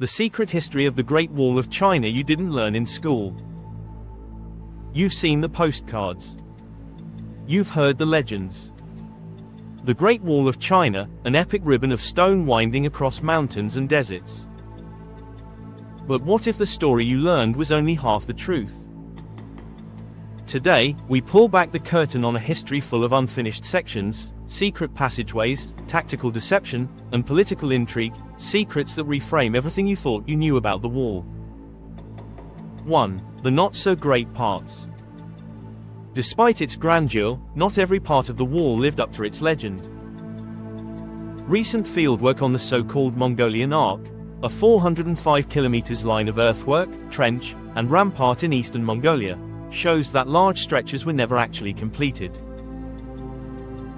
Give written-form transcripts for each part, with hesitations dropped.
The secret history of the Great Wall of China you didn't learn in school. You've seen the postcards. You've heard the legends. The Great Wall of China, an epic ribbon of stone winding across mountains and deserts. But what if the story you learned was only half the truth? Today, we pull back the curtain on a history full of unfinished sections, secret passageways, tactical deception, and political intrigue, secrets that reframe everything you thought you knew about the wall. 1. The not-so-great parts. Despite its grandeur, not every part of the wall lived up to its legend. Recent fieldwork on the so-called Mongolian Arc, a 405 km line of earthwork, trench, and rampart in eastern Mongolia, shows that large stretches were never actually completed.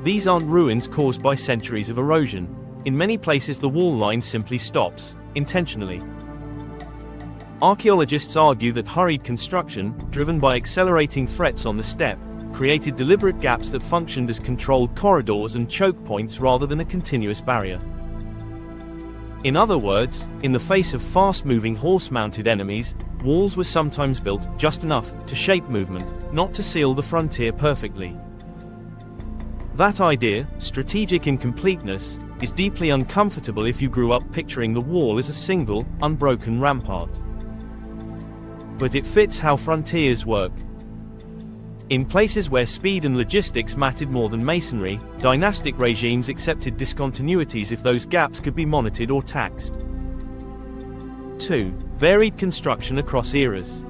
These aren't ruins caused by centuries of erosion. In many places the wall line simply stops, intentionally. Archaeologists argue that hurried construction, driven by accelerating threats on the steppe, created deliberate gaps that functioned as controlled corridors and choke points rather than a continuous barrier. In other words, in the face of fast-moving horse-mounted enemies, walls were sometimes built just enough to shape movement, not to seal the frontier perfectly. That idea, strategic incompleteness, is deeply uncomfortable if you grew up picturing the wall as a single, unbroken rampart. But it fits how frontiers work. In places where speed and logistics mattered more than masonry, dynastic regimes accepted discontinuities if those gaps could be monitored or taxed. 2. Varied construction across eras.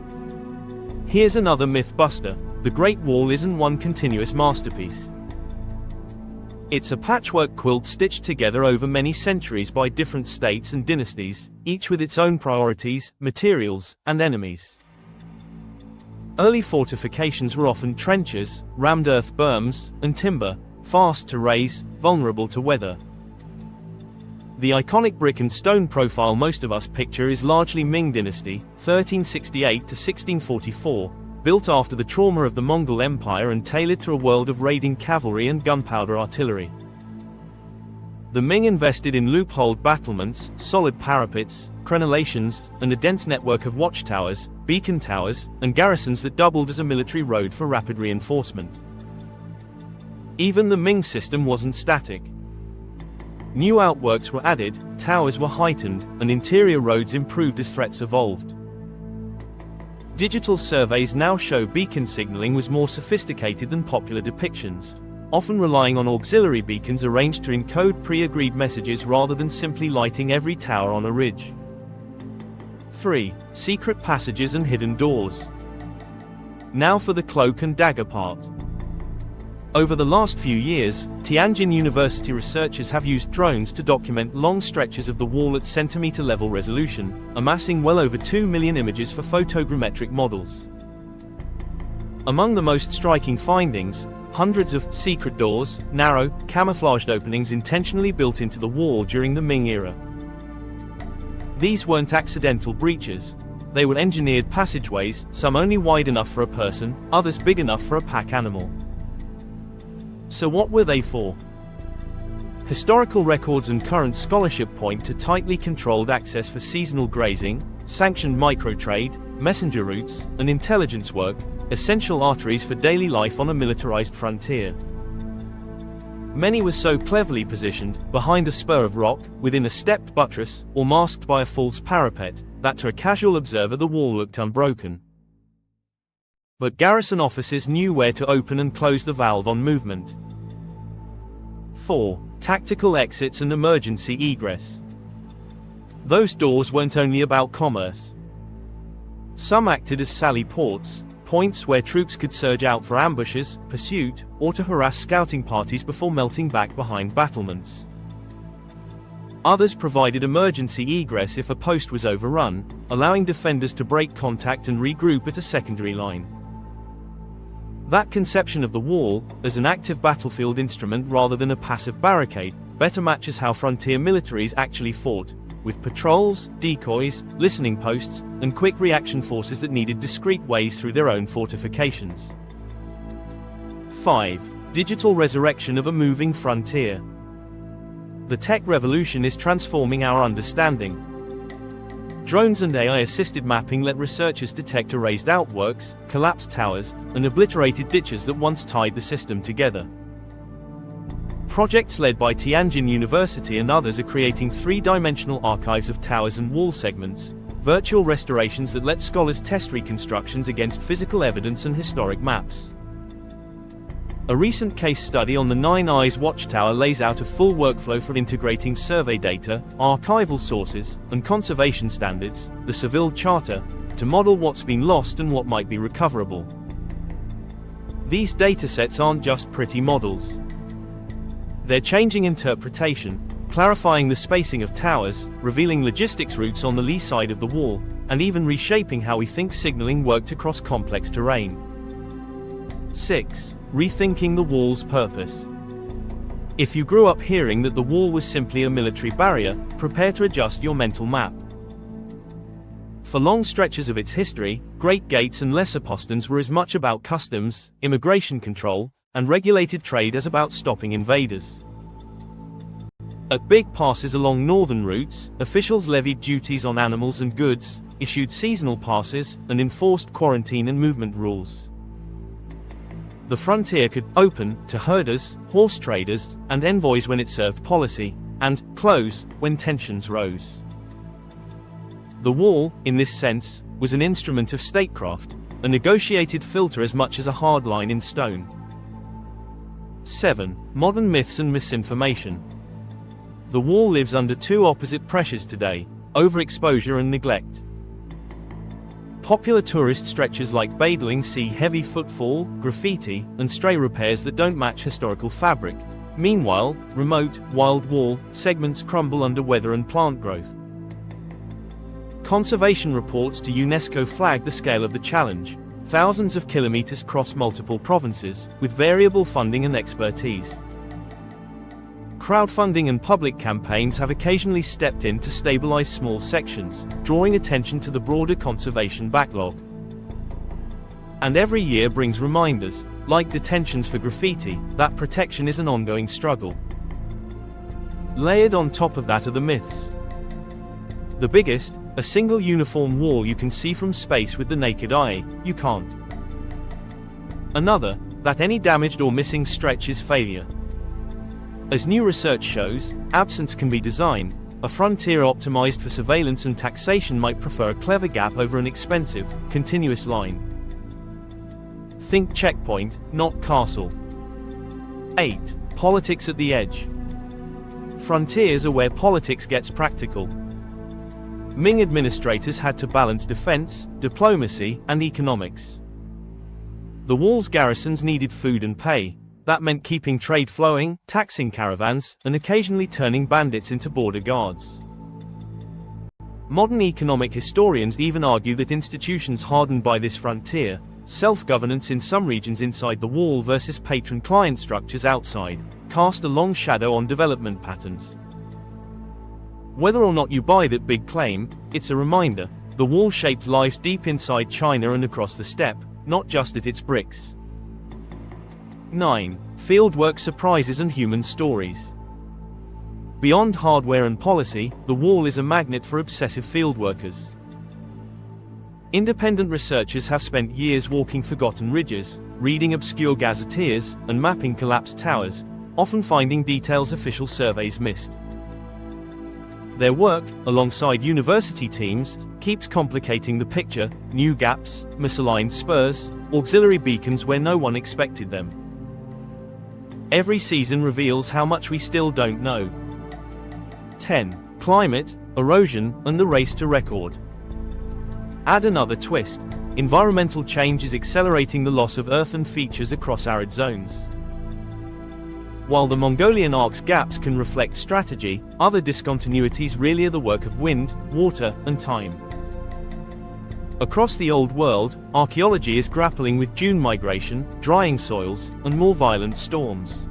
Here's another myth buster: the Great Wall isn't one continuous masterpiece. It's a patchwork quilt stitched together over many centuries by different states and dynasties, each with its own priorities, materials, and enemies. Early fortifications were often trenches, rammed earth berms, and timber, fast to raise, vulnerable to weather. The iconic brick and stone profile most of us picture is largely Ming dynasty, 1368 to 1644, built after the trauma of the Mongol Empire and tailored to a world of raiding cavalry and gunpowder artillery. The Ming invested in loopholed battlements, solid parapets, crenellations, and a dense network of watchtowers, beacon towers, and garrisons that doubled as a military road for rapid reinforcement. Even the Ming system wasn't static. New outworks were added, towers were heightened, and interior roads improved as threats evolved. Digital surveys now show beacon signaling was more sophisticated than popular depictions, often relying on auxiliary beacons arranged to encode pre-agreed messages rather than simply lighting every tower on a ridge. 3. Secret passages and hidden doors. Now for the cloak and dagger part. Over the last few years, Tianjin University researchers have used drones to document long stretches of the wall at centimeter-level resolution, amassing well over 2 million images for photogrammetric models. Among the most striking findings, hundreds of secret doors, narrow, camouflaged openings intentionally built into the wall during the Ming era. These weren't accidental breaches. They were engineered passageways, some only wide enough for a person, others big enough for a pack animal. So what were they for? Historical records and current scholarship point to tightly controlled access for seasonal grazing, sanctioned microtrade, messenger routes, and intelligence work, essential arteries for daily life on a militarized frontier. Many were so cleverly positioned, behind a spur of rock, within a stepped buttress, or masked by a false parapet, that to a casual observer the wall looked unbroken. But garrison officers knew where to open and close the valve on movement. 4. Tactical exits and emergency egress. Those doors weren't only about commerce. Some acted as sally ports, points where troops could surge out for ambushes, pursuit, or to harass scouting parties before melting back behind battlements. Others provided emergency egress if a post was overrun, allowing defenders to break contact and regroup at a secondary line. That conception of the wall, as an active battlefield instrument rather than a passive barricade, better matches how frontier militaries actually fought, with patrols, decoys, listening posts, and quick reaction forces that needed discreet ways through their own fortifications. 5. Digital resurrection of a moving frontier. The tech revolution is transforming our understanding. Drones and AI-assisted mapping let researchers detect erased outworks, collapsed towers, and obliterated ditches that once tied the system together. Projects led by Tianjin University and others are creating three-dimensional archives of towers and wall segments, virtual restorations that let scholars test reconstructions against physical evidence and historic maps. A recent case study on the Nine Eyes Watchtower lays out a full workflow for integrating survey data, archival sources, and conservation standards, the Seville Charter, to model what's been lost and what might be recoverable. These datasets aren't just pretty models. They're changing interpretation, clarifying the spacing of towers, revealing logistics routes on the lee side of the wall, and even reshaping how we think signaling worked across complex terrain. 6. Rethinking the wall's purpose. If you grew up hearing that the wall was simply a military barrier, prepare to adjust your mental map. For long stretches of its history, great gates and lesser posterns were as much about customs, immigration control, and regulated trade as about stopping invaders. At big passes along northern routes, officials levied duties on animals and goods, issued seasonal passes, and enforced quarantine and movement rules. The frontier could open to herders, horse traders, and envoys when it served policy, and close when tensions rose. The wall, in this sense, was an instrument of statecraft, a negotiated filter as much as a hard line in stone. 7. Modern myths and misinformation. The wall lives under two opposite pressures today: overexposure and neglect. Popular tourist stretches like Badeling see heavy footfall, graffiti, and stray repairs that don't match historical fabric. Meanwhile, remote, wild wall segments crumble under weather and plant growth. Conservation reports to UNESCO flag the scale of the challenge. Thousands of kilometers cross multiple provinces, with variable funding and expertise. Crowdfunding and public campaigns have occasionally stepped in to stabilize small sections, drawing attention to the broader conservation backlog. And every year brings reminders, like detentions for graffiti, that protection is an ongoing struggle. Layered on top of that are the myths. The biggest, a single uniform wall you can see from space with the naked eye. You can't. Another, that any damaged or missing stretch is failure. As new research shows, absence can be design. A frontier optimized for surveillance and taxation might prefer a clever gap over an expensive, continuous line. Think checkpoint, not castle. 8. Politics at the edge. Frontiers are where politics gets practical. Ming administrators had to balance defense, diplomacy, and economics. The wall's garrisons needed food and pay. That meant keeping trade flowing, taxing caravans, and occasionally turning bandits into border guards. Modern economic historians even argue that institutions hardened by this frontier, self-governance in some regions inside the wall versus patron-client structures outside, cast a long shadow on development patterns. Whether or not you buy that big claim, it's a reminder: the wall shaped lives deep inside China and across the steppe, not just at its bricks. 9. Fieldwork surprises and human stories. Beyond hardware and policy, the wall is a magnet for obsessive fieldworkers. Independent researchers have spent years walking forgotten ridges, reading obscure gazetteers, and mapping collapsed towers, often finding details official surveys missed. Their work, alongside university teams, keeps complicating the picture: new gaps, misaligned spurs, auxiliary beacons where no one expected them. Every season reveals how much we still don't know. 10. Climate, erosion, and the race to record. Add another twist: environmental change is accelerating the loss of earthen features across arid zones. While the Mongolian ark's gaps can reflect strategy, other discontinuities really are the work of wind, water, and time. Across the Old World, archaeology is grappling with dune migration, drying soils, and more violent storms.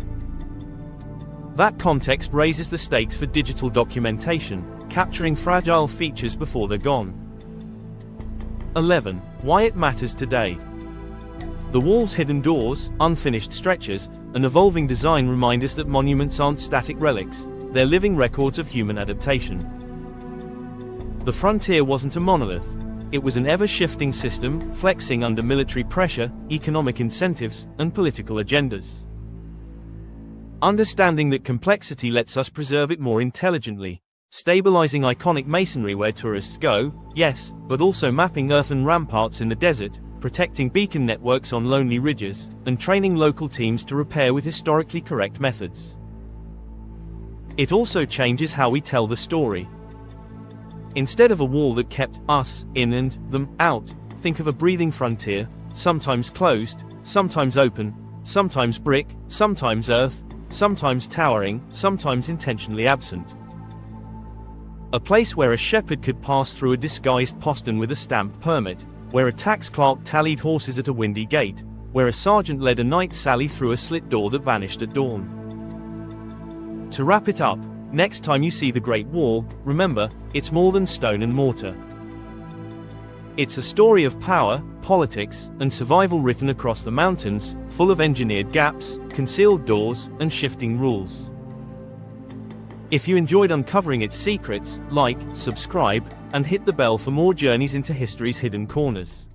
That context raises the stakes for digital documentation, capturing fragile features before they're gone. 11. Why it matters today. The wall's hidden doors, unfinished stretches, and evolving design remind us that monuments aren't static relics, they're living records of human adaptation. The frontier wasn't a monolith. It was an ever-shifting system, flexing under military pressure, economic incentives, and political agendas. Understanding that complexity lets us preserve it more intelligently, stabilizing iconic masonry where tourists go, yes, but also mapping earthen ramparts in the desert, protecting beacon networks on lonely ridges, and training local teams to repair with historically correct methods. It also changes how we tell the story. Instead of a wall that kept us in and them out, think of a breathing frontier, sometimes closed, sometimes open, sometimes brick, sometimes earth, sometimes towering, sometimes intentionally absent. A place where a shepherd could pass through a disguised postern with a stamped permit, where a tax clerk tallied horses at a windy gate, where a sergeant led a night sally through a slit door that vanished at dawn. To wrap it up, next time you see the Great Wall, remember, it's more than stone and mortar. It's a story of power, politics, and survival written across the mountains, full of engineered gaps, concealed doors, and shifting rules. If you enjoyed uncovering its secrets, like, subscribe, and hit the bell for more journeys into history's hidden corners.